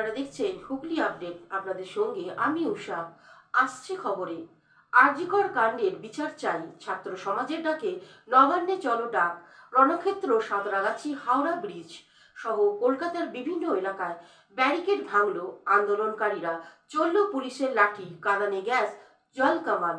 আপনারা দেখছেন হুগলি আপডেট। আপনাদের সঙ্গে আমি উষা। আসছে খবরে, আরজিকর কাণ্ডের বিচার চাই, ছাত্র সমাজের ডাকে নবান্নে চলো ডাক। রণক্ষেত্র, সাঁতরাগাছি, হাওড়া ব্রিজ সহ কলকাতার বিভিন্ন এলাকায় ব্যারিকেড ভাঙল আন্দোলনকারীরা, চলল পুলিশের লাঠি, কাঁদানে গ্যাস, জল কামান।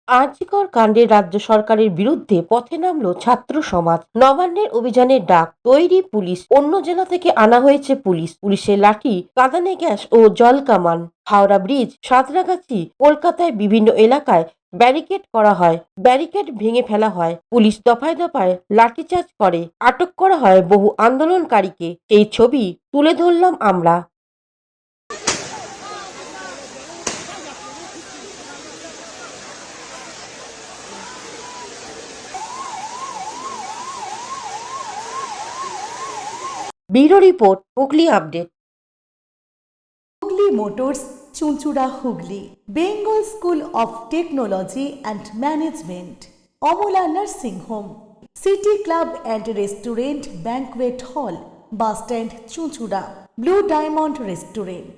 আরজিকর কাণ্ডে রাজ্য সরকারের বিরুদ্ধে পথে নামল ছাত্র সমাজ। নবান্নের অভিযানের ডাক, তৈরি পুলিশ, অন্য জেলা থেকে আনা হয়েছে পুলিশ, পুলিশের লাঠি, কাঁদানে গ্যাস ও জল কামান। হাওড়া ব্রিজ, সাঁতরাগাছি, কলকাতায় বিভিন্ন এলাকায় ব্যারিকেড করা হয়, ব্যারিকেড ভেঙে ফেলা হয়, পুলিশ দফায় দফায় লাঠিচার্জ করে, আটক করা হয় বহু আন্দোলনকারীকে। এই ছবি তুলে ধরলাম আমরা। Bureau report, Hooghly update. Hooghly motors, Chuchura, Hooghly. Bengal school of technology and management, Amala nursing home, city club and restaurant, banquet হল, বাস স্ট্যান্ড, চুঁচুড়া। Blue diamond restaurant.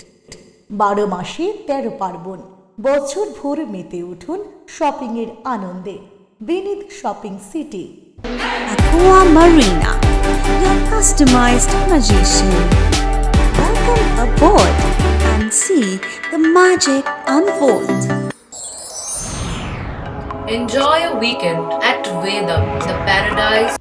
12 মাসে 13 পার্বণ, বছর ভোর মেতে উঠুন শপিংয়ের আনন্দে। Vineet shopping city. Aqua Marina, your customized magician. Welcome aboard and see the magic unfold. Enjoy a weekend at Vedam, the paradise